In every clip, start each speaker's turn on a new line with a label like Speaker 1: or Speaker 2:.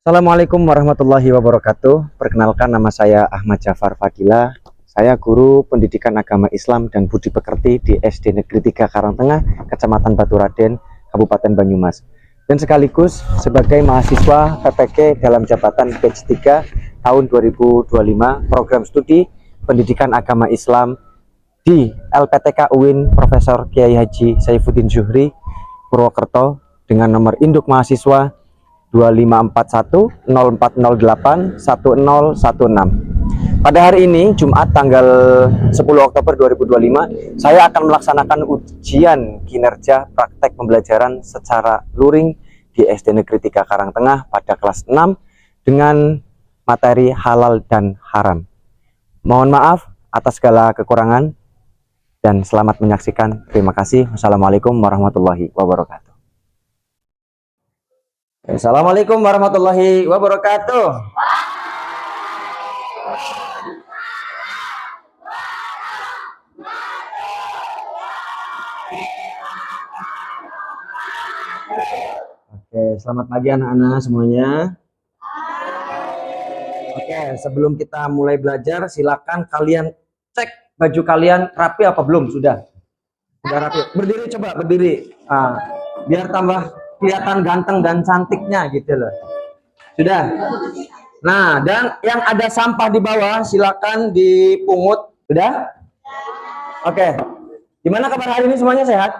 Speaker 1: Assalamualaikum warahmatullahi wabarakatuh. Perkenalkan, nama saya Ahmad Jafar Fadila. Saya guru pendidikan agama Islam dan budi pekerti di SD Negeri 3 Karangtengah, Kecamatan Baturaden, Kabupaten Banyumas. Dan sekaligus sebagai mahasiswa PPK dalam jabatan batch 3 tahun 2025 program studi pendidikan agama Islam di LPTK UIN Profesor Kiai Haji Saifuddin Zuhri, Purwokerto, dengan nomor induk mahasiswa 254104081016. Pada hari ini, Jumat tanggal 10 Oktober 2025, saya akan melaksanakan ujian kinerja praktek pembelajaran secara luring di SD Negeri 3 Karangtengah pada kelas 6 dengan materi halal dan haram. Mohon maaf atas segala kekurangan dan selamat menyaksikan. Terima kasih. Wassalamualaikum warahmatullahi wabarakatuh. Assalamualaikum warahmatullahi wabarakatuh. Oke, selamat pagi anak-anak semuanya. Oke, sebelum kita mulai belajar, silakan kalian cek baju kalian rapi apa belum? Sudah rapi. Berdiri, coba berdiri. Biar tambah kelihatan ganteng dan cantiknya gitu loh. Sudah. Nah, dan yang ada sampah di bawah silakan dipungut. Sudah? Oke. Gimana kabar hari ini, semuanya sehat?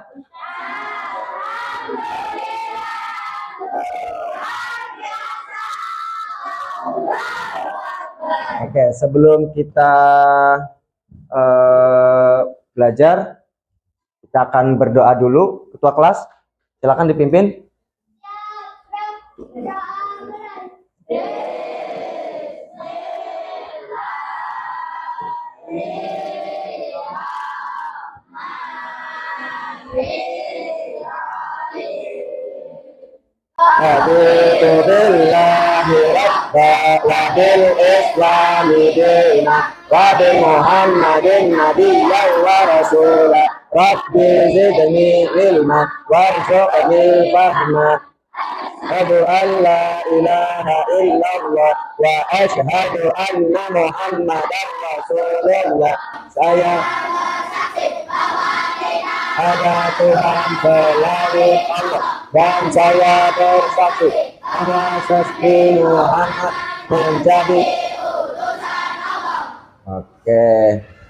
Speaker 1: Oke, sebelum kita belajar, kita akan berdoa dulu. Ketua kelas, silakan dipimpin. Alhamdulillahi rabbil islami dina wa bi muhammadin nabiyyan wa rasula rabbi zidni ilma warzuqni fahma asyhadu an la ilaha illallah wa asyhadu anna muhammadan rasulullah. Saya ada Tuhan selain Allah dan saya bersaksi bahwa Nabi Muhammad menjadi. Oke,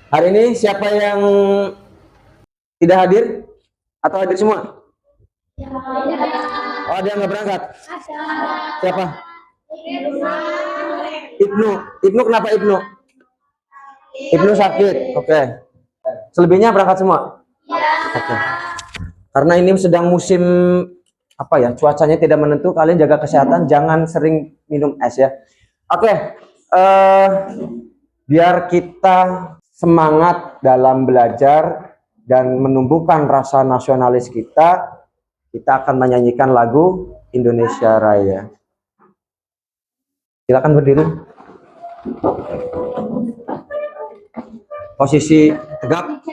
Speaker 1: hari ini siapa yang tidak hadir atau hadir semua? Oh, dia nggak berangkat. Siapa? Ibnu kenapa Ibnu? Ibnu sakit. Oke. Selebihnya berangkat semua. Oke. Karena ini sedang musim cuacanya tidak menentu, kalian jaga kesehatan, jangan sering minum es ya. Oke. Biar kita semangat dalam belajar dan menumbuhkan rasa nasionalis kita akan menyanyikan lagu Indonesia Raya. Silakan berdiri. Posisi tegap.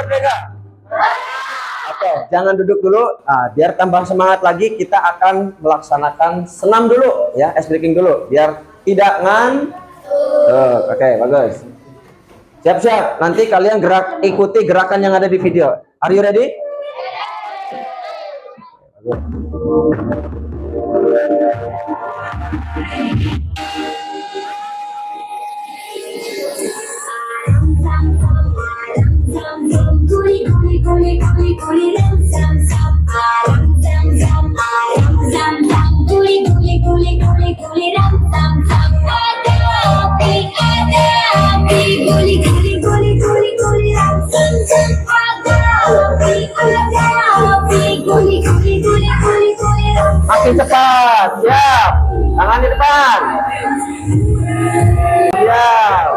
Speaker 1: merdeka. Oke, jangan duduk dulu. Nah, biar tambah semangat lagi, kita akan melaksanakan senam dulu ya, ice breaking dulu, biar tidak Oke, bagus. Siap-siap. Nanti kalian ikuti gerakan yang ada di video. Are you ready? Makin cepat, siap. Tangan di depan. Siap.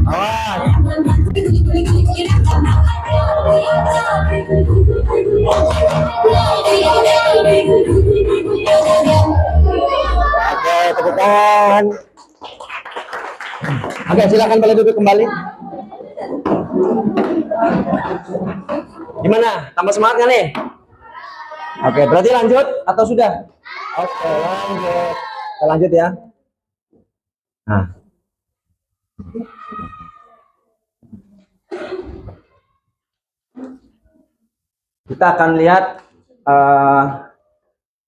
Speaker 1: Awas. Oke, tepuk tangan. Oke, silakan boleh duduk kembali. Gimana? Tambah semangat nggak nih? Oke, berarti lanjut atau sudah? Oke, lanjut. Kita lanjut ya. Nah. Kita akan lihat,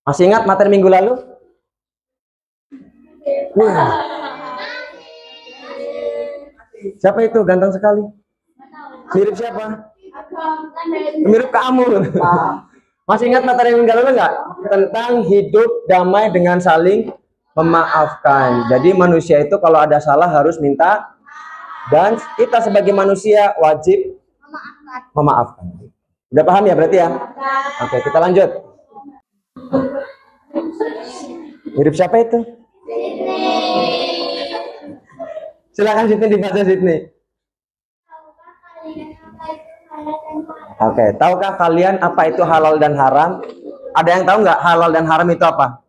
Speaker 1: masih ingat materi minggu lalu? Siapa itu? Ganteng sekali. Mirip siapa? Mirip kamu. Masih ingat materi minggu lalu nggak? Tentang hidup damai dengan saling memaafkan. Jadi manusia itu kalau ada salah harus minta, dan kita sebagai manusia wajib memaafkan. Udah paham ya berarti ya? Oke, kita lanjut. Mirip siapa itu? Silakan Sydney dibaca Sydney. Oke, tahukah kalian apa itu halal dan haram? Ada yang tahu nggak halal dan haram itu apa?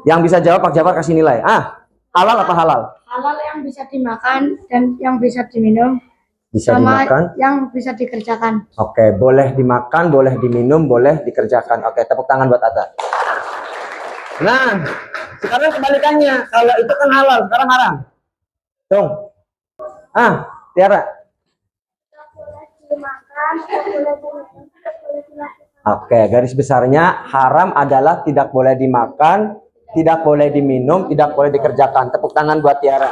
Speaker 1: Yang bisa jawab Pak Jafar kasih nilai. Halal apa halal?
Speaker 2: Halal yang bisa dimakan dan yang bisa diminum.
Speaker 1: Bisa
Speaker 2: sama
Speaker 1: dimakan,
Speaker 2: yang bisa dikerjakan.
Speaker 1: Oke, boleh dimakan, boleh diminum, boleh dikerjakan. Oke, tepuk tangan buat Ata. Nah, sekarang kebalikannya. Kalau itu kan halal, sekarang haram. Dong. Tiara. Oke, garis besarnya haram adalah tidak boleh dimakan, tidak boleh diminum, tidak boleh dikerjakan. Tepuk tangan buat Tiara.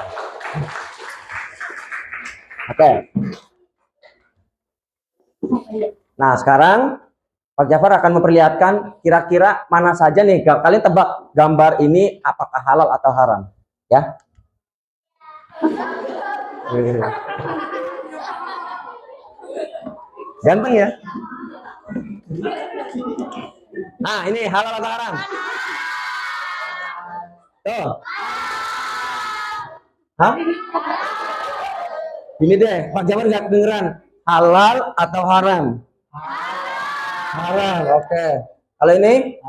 Speaker 1: Oke. Nah, sekarang Pak Jafar akan memperlihatkan kira-kira mana saja nih. Kalian tebak gambar ini apakah halal atau haram, ya? Ganteng ya? Nah, ini halal atau haram? Tuh. Hah? Gini deh, Pak Jafar nggak kedengeran. Halal atau haram? Halal, oke. Kalau ini?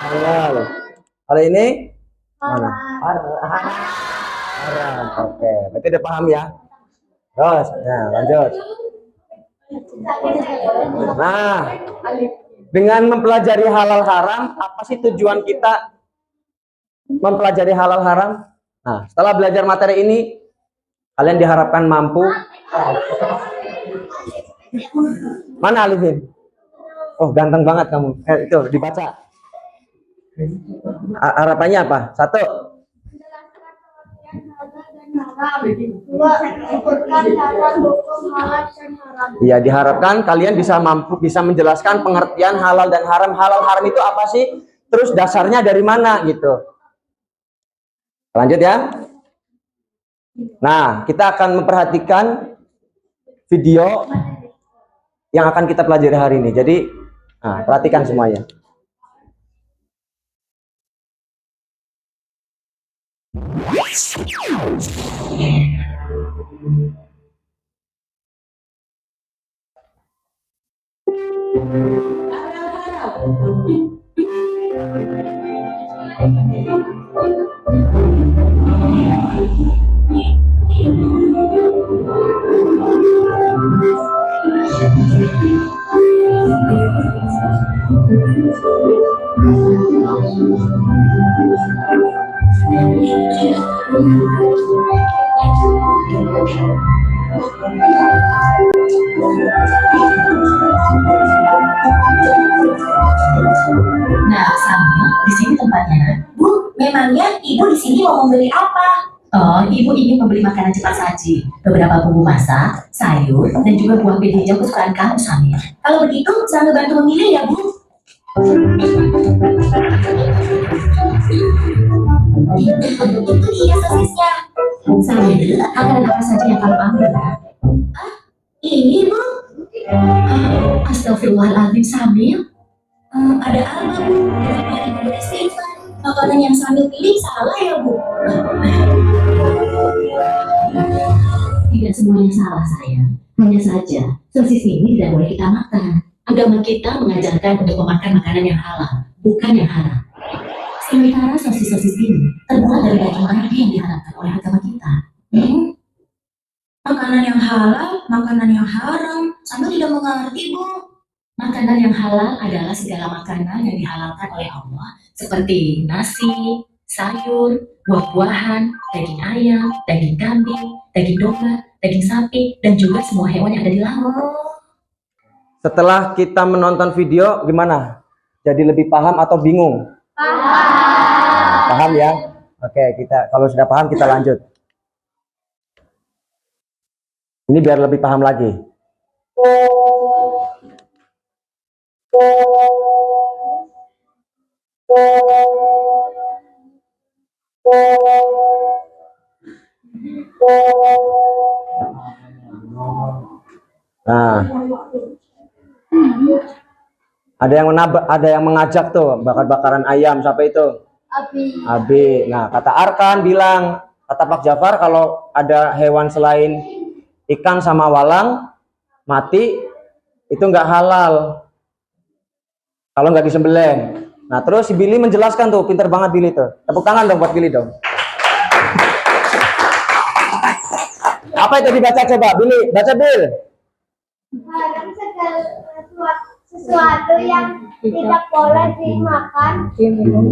Speaker 1: Halal. Kalau ini? Mana? Haram, oke. Berarti udah paham ya? Terus, nah lanjut. Nah, dengan mempelajari halal haram, apa sih tujuan kita mempelajari halal haram? Nah, setelah belajar materi ini, kalian diharapkan mampu. Mana Alifin? Oh, ganteng banget kamu. Itu dibaca. Harapannya apa? Satu. Iya, diharapkan kalian bisa menjelaskan pengertian halal dan haram. Halal haram itu apa sih? Terus dasarnya dari mana gitu. Lanjut ya. Nah, kita akan memperhatikan video yang akan kita pelajari hari ini. Jadi, perhatikan semuanya.
Speaker 3: Nah, Samuel, di sini tempatnya, Nak. Bu, memangnya Ibu di sini mau membeli apa? Oh, Ibu ingin membeli makanan cepat saji, beberapa bumbu masak, sayur, dan juga buah bit hijau kesukaan kamu, Samuel. Kalau begitu, saya bantu memilih ya, Bu. Itu dia sosisnya. Samuel, makanan apa saja yang kamu ambil, Nak? Ah, ini, Bu. Astagfirullahaladzim, Samuel. Ada apa, Bu? Ada istighfar. Makanan yang Sambil pilih salah ya, Bu? Tidak semuanya salah, sayang. Hanya saja, sosis ini tidak boleh kita makan. Agama kita mengajarkan untuk memakan makanan yang halal, bukan yang haram. Sementara sosis-sosis ini terbuat dari daging babi yang diharamkan oleh agama kita. Makanan yang halal, makanan yang haram, Sambil tidak mengerti, Bu. Makanan yang halal adalah segala makanan yang dihalalkan oleh Allah, seperti nasi, sayur, buah-buahan, daging ayam, daging kambing, daging domba, daging sapi, dan juga semua hewan yang ada di laut.
Speaker 1: Setelah kita menonton video, gimana? Jadi lebih paham atau bingung? Paham ya? Oke, kita kalau sudah paham kita lanjut. Ini biar lebih paham lagi. Nah, ada yang mengajak tuh bakar-bakaran ayam, siapa itu? Abi. Nah, kata Arkan bilang, kata Pak Jafar kalau ada hewan selain ikan sama walang mati itu nggak halal kalau nggak disembelih. Nah, terus si Billy menjelaskan tuh, pinter banget Billy tuh. Tepuk tangan dong buat Billy dong. Apa itu dibaca coba, Billy? Baca Bill.
Speaker 2: Barang segala sesuatu yang tidak boleh dimakan, diminum,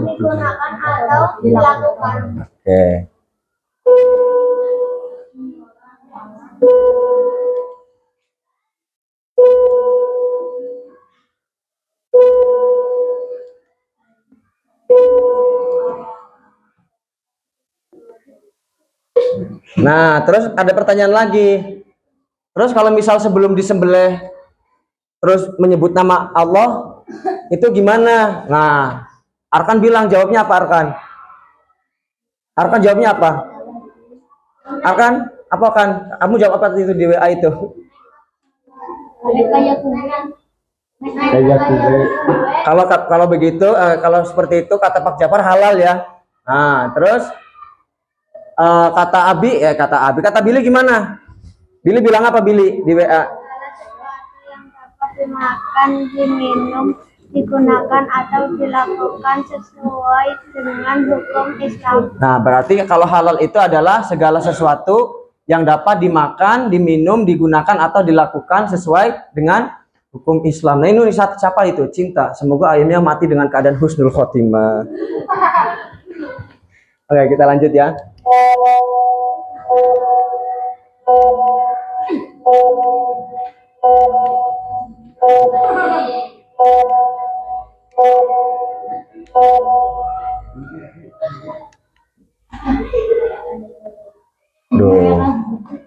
Speaker 2: digunakan atau dilakukan.
Speaker 1: Oke. Nah, terus ada pertanyaan lagi. Terus kalau misal sebelum disembelih terus menyebut nama Allah, itu gimana? Nah, Arkan bilang jawabnya apa, Arkan? Arkan jawabnya apa? Arkan, apa kan? Kamu jawab apa itu di WA itu? Kalau begitu, kalau seperti itu kata Pak Jafar halal ya. Nah, terus kata Billy gimana? Billy bilang apa Billy di WA?
Speaker 2: Sesuatu yang dapat dimakan, diminum, digunakan atau dilakukan sesuai dengan hukum Islam.
Speaker 1: Nah, berarti kalau halal itu adalah segala sesuatu yang dapat dimakan, diminum, digunakan atau dilakukan sesuai dengan hukum Islam. Nah, ini siapa itu? Cinta. Semoga ayamnya mati dengan keadaan husnul khotimah. Oke, kita lanjut ya.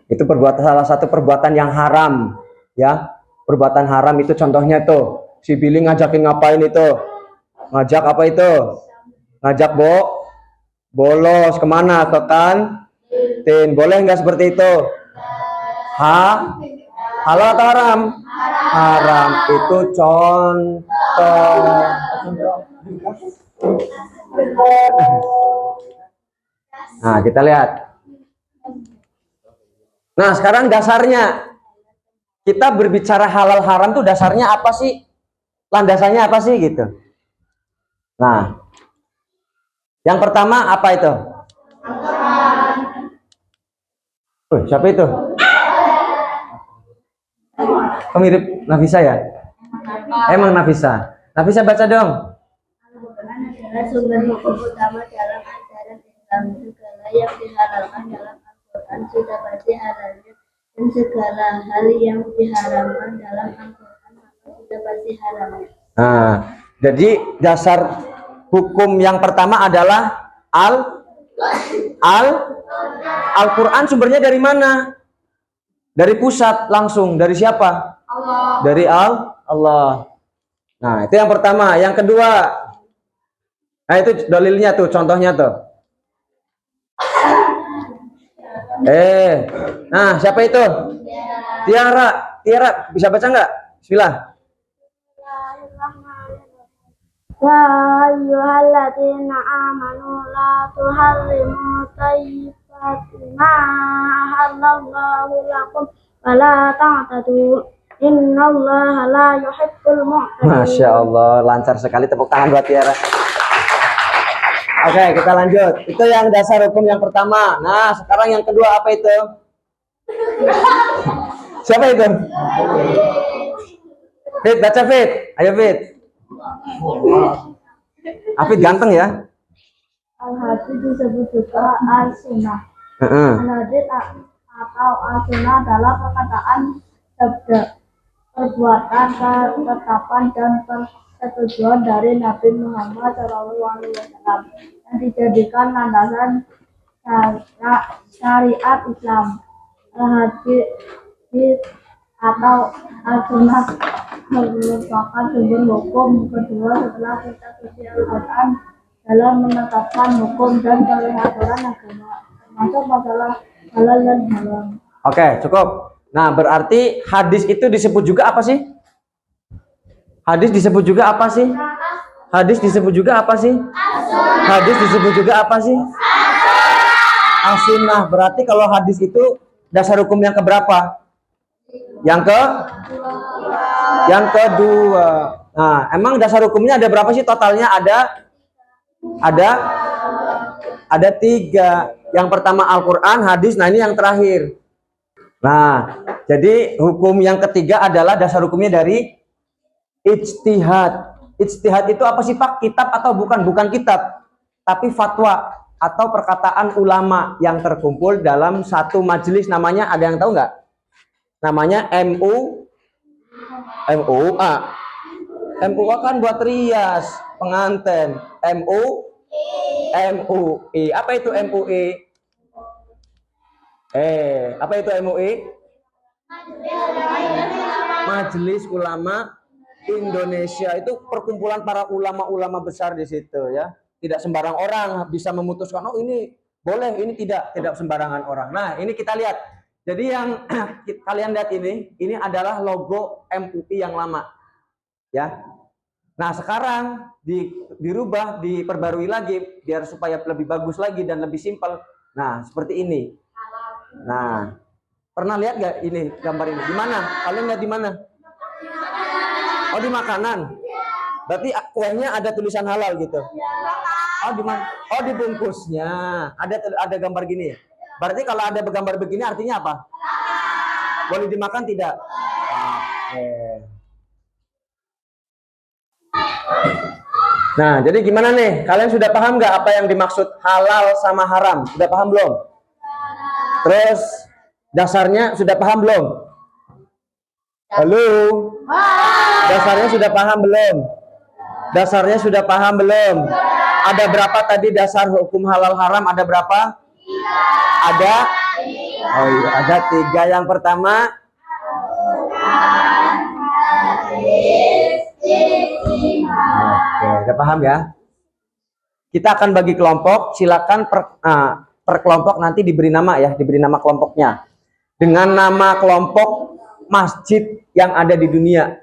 Speaker 1: Itu salah satu perbuatan yang haram ya. Perbuatan haram itu contohnya tuh si Billy ngajakin ngapain itu? Ngajak apa itu? Ngajak bolos kemana? Ke kantin. Boleh nggak seperti itu? Halal atau haram? Haram. Itu contoh. Nah, kita lihat. Nah, sekarang dasarnya kita berbicara halal haram tuh dasarnya apa sih? Landasannya apa sih gitu? Nah, yang pertama apa itu? Siapa itu? Mirip Nafisa ya? Emang Nafisa. Nafisa baca dong.
Speaker 2: adalah sumber hukum utama dalam ajaran Islam. Segala yang dihalalkan dalam Al-Quran sudah pasti halalnya, dan segala hal yang diharamkan dalam Al-Quran maka sudah pasti haramnya.
Speaker 1: Nah, jadi dasar hukum yang pertama adalah Al-Quran. Sumbernya dari mana? Dari pusat langsung. Dari siapa?
Speaker 2: Allah.
Speaker 1: Dari Allah. Nah, itu yang pertama. Yang kedua, nah itu dalilnya tuh, contohnya tuh. Nah siapa itu? Tiara. Tiara bisa baca nggak? Bismillah.
Speaker 2: Ya ayyuhalladzina amanu la tuharrimu thayyibati ma ahallallahu lakum wa la ta'tadu innallaha la yuhibbul mu'tadin.
Speaker 1: Masya Allah, lancar sekali, tepuk tangan buat Tiara. Oke, kita lanjut. Itu yang dasar hukum yang pertama. Nah, sekarang yang kedua apa itu? Siapa itu? Fit, baca Fit. Ayo Fit. Afid ganteng ya.
Speaker 2: Al-hadis disebut juga al-sunnah. Al-hadis atau al-sunnah adalah perkataan, sabda, perbuatan, ketetapan, dan persetujuan dari Nabi Muhammad SAW yang dijadikan landasan syariat Islam. Al-hadis atau al-sunnah merupakan sumber hukum kedua setelah kitab suci Al-Quran dalam menetapkan hukum dan peraturan agama, termasuk masalah halal dan haram.
Speaker 1: Oke, cukup. Nah, berarti hadis itu disebut juga apa sih? Hadis disebut juga apa sih? Hadis disebut juga apa sih? Hadis disebut juga apa sih? As-sunnah. Berarti kalau hadis itu dasar hukum yang keberapa? Yang kedua. Nah, emang dasar hukumnya ada berapa sih totalnya? Ada 3. Yang pertama Al-Quran, hadis. Nah, ini yang terakhir. Nah, jadi hukum yang ketiga adalah dasar hukumnya dari ijtihad. Ijtihad itu apa sih Pak? Kitab atau bukan? Bukan kitab, tapi fatwa atau perkataan ulama yang terkumpul dalam satu majelis. Namanya, ada yang tahu nggak? Namanya MUA. MUA kan buat rias pengantin. MUI. Apa itu MUI? Apa itu MUI? Majelis Ulama Indonesia. Itu perkumpulan para ulama-ulama besar di situ ya. Tidak sembarang orang bisa memutuskan, oh ini boleh, ini tidak sembarangan orang. Nah, ini kita lihat. Jadi yang kalian lihat ini adalah logo MUI yang lama. Ya. Nah, sekarang dirubah, diperbarui lagi biar supaya lebih bagus lagi dan lebih simpel. Nah, seperti ini. Nah, pernah lihat nggak ini gambar ini? Di mana? Kalian lihat di mana? Oh, di makanan. Berarti kuehnya ada tulisan halal gitu. Oh, di mana? Oh, di bungkusnya. Ada gambar gini. Berarti kalau ada gambar begini artinya apa? Boleh dimakan tidak? Nah, jadi gimana nih? Kalian sudah paham nggak apa yang dimaksud halal sama haram? Sudah paham belum? Terus dasarnya sudah paham belum? Halo? Dasarnya sudah paham belum? Dasarnya sudah paham belum? Ada berapa tadi dasar hukum halal haram? Ada berapa? Ada? Oh iya, ada 3. Yang pertama, oke, udah paham ya? Kita akan bagi kelompok. Silakan per kelompok nanti diberi nama ya, diberi nama kelompoknya dengan nama kelompok masjid yang ada di dunia.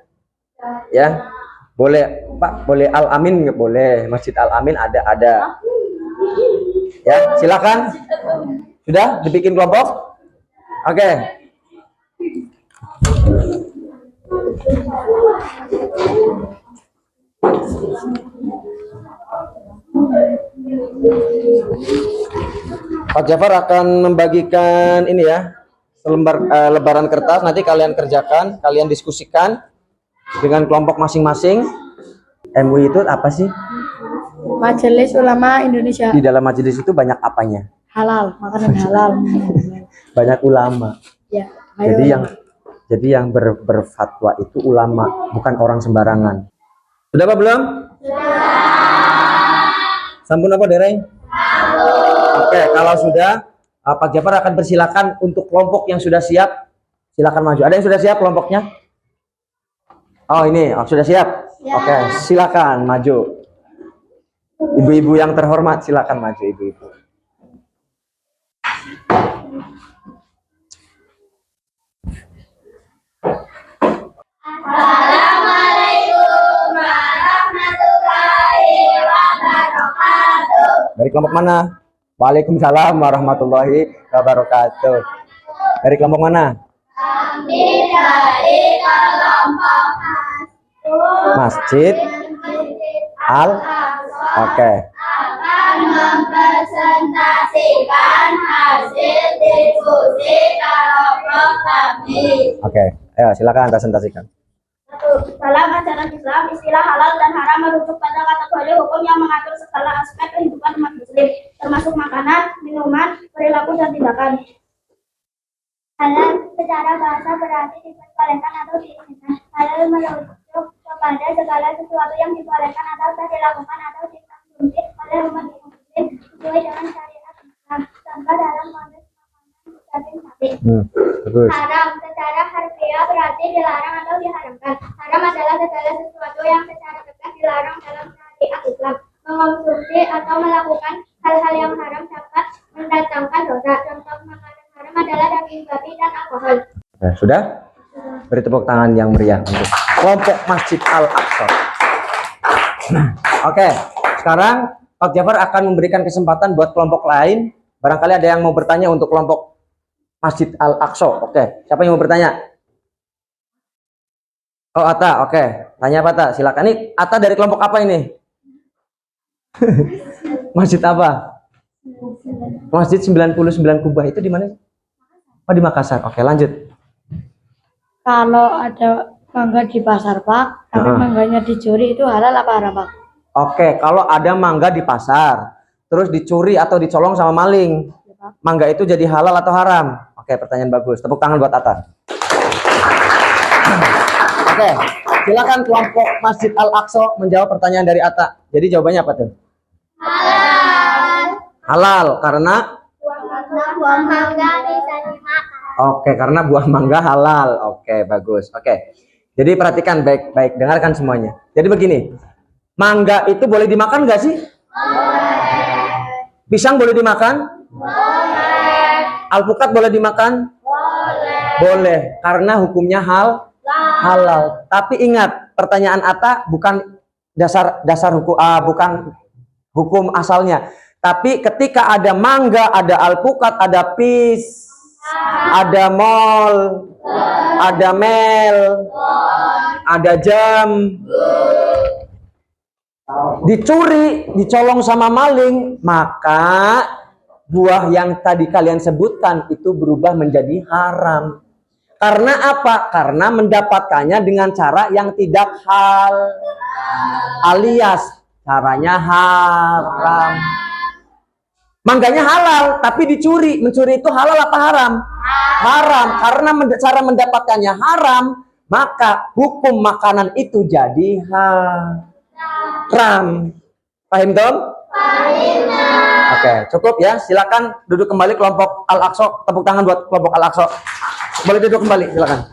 Speaker 1: Ya, boleh Pak, boleh Al Amin nggak boleh? Masjid Al Amin ada. Ya, silakan. Sudah dibikin kelompok? Oke. Pak Jafar akan membagikan ini ya, selembar lebaran kertas. Nanti kalian kerjakan, kalian diskusikan dengan kelompok masing-masing. MUI itu apa sih?
Speaker 2: Majelis Ulama Indonesia.
Speaker 1: Di dalam majelis itu banyak apanya?
Speaker 2: Halal, makanan halal.
Speaker 1: Banyak ulama.
Speaker 2: Ya,
Speaker 1: Jadi yang berfatwa itu ulama, bukan orang sembarangan. Sudah apa belum? Sampun apa dereng? Oke, kalau sudah, Pak Jafar akan persilakan untuk kelompok yang sudah siap, silakan maju. Ada yang sudah siap kelompoknya? Oh ini, sudah siap? Oke, silakan maju. Ibu-ibu yang terhormat, silakan maju ibu-ibu.
Speaker 2: Assalamualaikum warahmatullahi wabarakatuh.
Speaker 1: Dari kelompok mana? Waalaikumsalam warahmatullahi wabarakatuh. Dari kelompok mana?
Speaker 2: Kami dari kelompok
Speaker 1: Masjid Al. Oke.
Speaker 2: akan mempresentasikan hasil diskusi kelompok kami.
Speaker 1: Oke. Ayo silakan presentasikan.
Speaker 2: Dalam ajaran Islam, istilah halal dan haram merujuk pada kategori hukum yang mengatur segala aspek kehidupan umat muslim, termasuk makanan, minuman, perilaku, dan tindakan. Halal secara bahasa berarti diperbolehkan atau diizinkan. Halal merujuk kepada segala sesuatu yang dibolehkan atau bisa dilakukan atau dikonsumsi oleh umat muslim sesuai dengan syariat Islam. Contoh dalam konteks makanan daging sapi.
Speaker 1: Bagus.
Speaker 2: Haram secara harfiah berarti dilarang atau diharamkan. Haram adalah segala sesuatu yang secara tegas dilarang dalam syariat Islam. Mengonsumsi atau melakukan hal-hal yang haram dapat mendatangkan dosa. Contoh makanan haram adalah daging babi dan alkohol.
Speaker 1: Sudah? Beri tepuk tangan yang meriah untuk kelompok Masjid Al-Aqsa. Oke, sekarang Pak Jafar akan memberikan kesempatan buat kelompok lain. Barangkali ada yang mau bertanya untuk kelompok Masjid Al-Aqsa. Oke, siapa yang mau bertanya? Oh, Atta. Oke, tanya apa, Atta? Silakan. Ini Atta dari kelompok apa ini? Masjid apa? Masjid 99 Kubah itu di mana? Oh, di Makassar. Oke, lanjut.
Speaker 2: Kalau ada mangga di pasar, Pak, tapi mangganya dicuri itu halal apa haram, Pak?
Speaker 1: Oke, kalau ada mangga di pasar, terus dicuri atau dicolong sama maling, mangga itu jadi halal atau haram? Oke, pertanyaan bagus. Tepuk tangan buat Atta. Oke, silakan kelompok Masjid Al-Aqsa menjawab pertanyaan dari Atta. Jadi jawabannya apa tuh?
Speaker 2: Halal.
Speaker 1: Halal, karena?
Speaker 2: Buah mangga bisa dimakan.
Speaker 1: Oke, karena buah mangga halal. Oke, bagus. Oke, jadi perhatikan baik-baik, dengarkan semuanya. Jadi begini, mangga itu boleh dimakan nggak sih? Boleh. Pisang boleh dimakan? Boleh. Alpukat boleh dimakan? Boleh. Boleh, karena hukumnya halal. Tapi ingat, pertanyaan Atta bukan dasar hukum, bukan hukum asalnya. Tapi ketika ada mangga, ada alpukat, ada pis, ada mall, ada mel, ada jam, dicuri, dicolong sama maling, maka buah yang tadi kalian sebutkan itu berubah menjadi haram. Karena apa? Karena mendapatkannya dengan cara yang tidak alias caranya haram. Mangganya halal, tapi dicuri. Mencuri itu halal apa haram? Haram. Karena cara mendapatkannya haram, maka hukum makanan itu jadi haram. Paham, Tom? Paham. Oke, cukup ya. Silakan duduk kembali kelompok Al-Aqsa. Tepuk tangan buat kelompok Al-Aqsa. Boleh duduk kembali, silakan.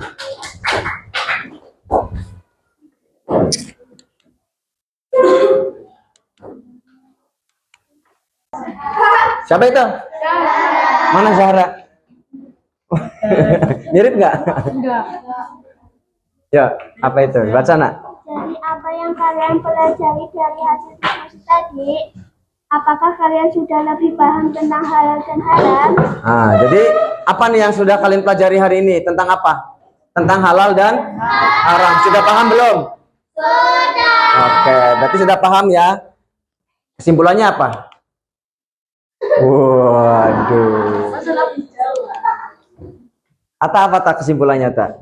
Speaker 1: Siapa itu? Mana Zahra? Mirip nggak?
Speaker 2: Enggak.
Speaker 1: Ya, apa itu? Baca nak.
Speaker 2: Jadi apa yang kalian pelajari dari hasil diskusi tadi? Apakah kalian sudah lebih paham tentang halal dan haram?
Speaker 1: Jadi apa nih yang sudah kalian pelajari hari ini? Tentang apa? Tentang halal dan haram. Sudah paham belum? Sudah. Oke, berarti sudah paham ya. Kesimpulannya apa? Waduh. Apa kesimpulannya, Tak?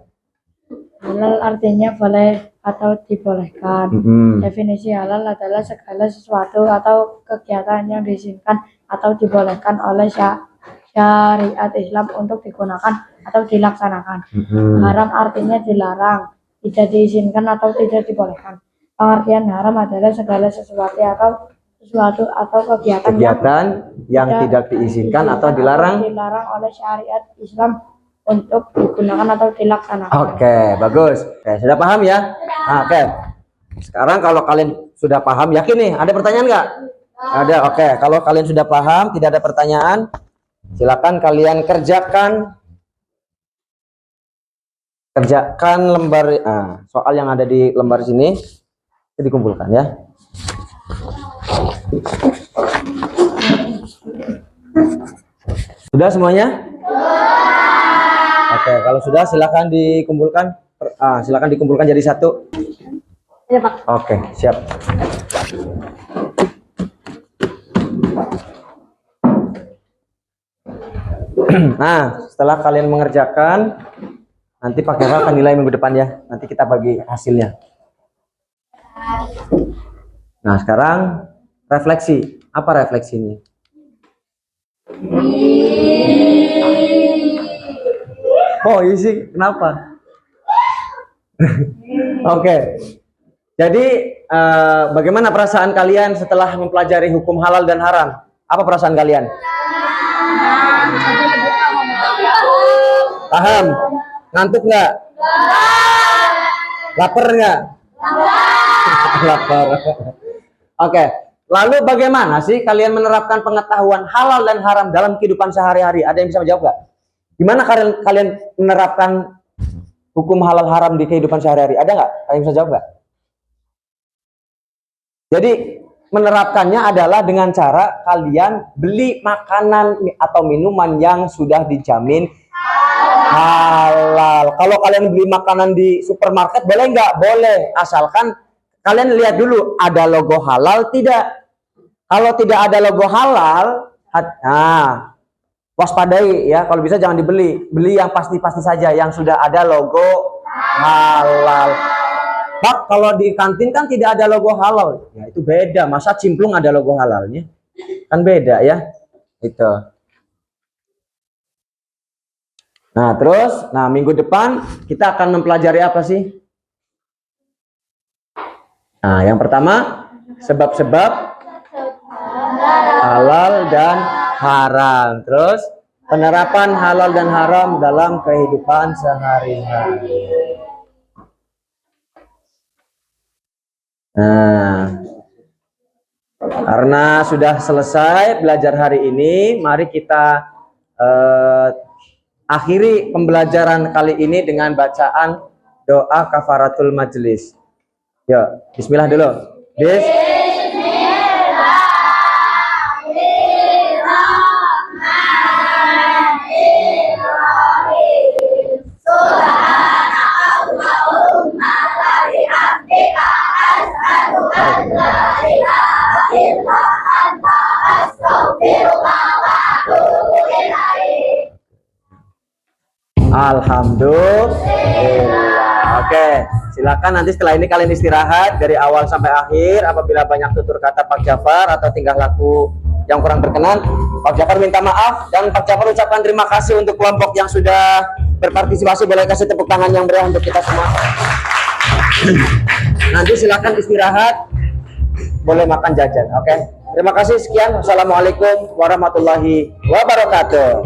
Speaker 2: Halal artinya boleh atau dibolehkan. Definisi halal adalah segala sesuatu atau kegiatan yang diizinkan atau dibolehkan oleh syariat Islam untuk digunakan atau dilaksanakan. Haram artinya dilarang, tidak diizinkan atau tidak dibolehkan. Pengertian haram adalah segala sesuatu atau kegiatan
Speaker 1: yang tidak diizinkan atau dilarang
Speaker 2: oleh syariat Islam untuk digunakan atau dilaksanakan.
Speaker 1: Oke, bagus. Oke, sudah paham ya? Nah, oke. Sekarang kalau kalian sudah paham, yakin nih, ada pertanyaan nggak? Ada. Oke, kalau kalian sudah paham, tidak ada pertanyaan, silakan kalian kerjakan lembar soal yang ada di lembar sini, itu dikumpulkan ya. Sudah semuanya? Oke, kalau sudah silakan dikumpulkan. Silakan dikumpulkan jadi satu.
Speaker 2: Ya, Pak.
Speaker 1: Oke, siap. Nah, setelah kalian mengerjakan, nanti Pak Keva akan nilai minggu depan ya. Nanti kita bagi hasilnya. Nah, sekarang refleksi. Apa refleksinya? Oh, isi kenapa? Oke. Jadi bagaimana perasaan kalian setelah mempelajari hukum halal dan haram? Apa perasaan kalian? Paham? Ngantuk nggak? Lapar nggak? Lapar. Oke. Lalu bagaimana sih kalian menerapkan pengetahuan halal dan haram dalam kehidupan sehari-hari? Ada yang bisa menjawab nggak? Gimana kalian menerapkan hukum halal haram di kehidupan sehari-hari? Ada nggak? Kalian bisa jawab nggak? Jadi menerapkannya adalah dengan cara kalian beli makanan atau minuman yang sudah dijamin halal. Kalau kalian beli makanan di supermarket boleh nggak? Boleh, asalkan kalian lihat dulu ada logo halal tidak. Kalau tidak ada logo halal, waspadai ya, kalau bisa jangan dibeli. Beli yang pasti-pasti saja, yang sudah ada logo halal. Pak, kalau di kantin kan tidak ada logo halal. Ya itu beda, masa cimplung ada logo halalnya? Kan beda ya. Itu. Nah, terus, minggu depan kita akan mempelajari apa sih? Nah, yang pertama, sebab-sebab halal dan haram. Terus penerapan halal dan haram dalam kehidupan sehari-hari. Nah, karena sudah selesai belajar hari ini, mari kita akhiri pembelajaran kali ini dengan bacaan doa kafaratul majelis. Yuk, bismillah dulu. Alhamdulillah. Oke, silakan nanti setelah ini kalian istirahat dari awal sampai akhir. Apabila banyak tutur kata Pak Jafar atau tingkah laku yang kurang berkenan, Pak Jafar minta maaf dan Pak Jafar ucapkan terima kasih untuk kelompok yang sudah berpartisipasi. Boleh kasih tepuk tangan yang meriah untuk kita semua. Nanti silakan istirahat, boleh makan jajan. Oke, terima kasih, sekian. Wassalamualaikum warahmatullahi wabarakatuh.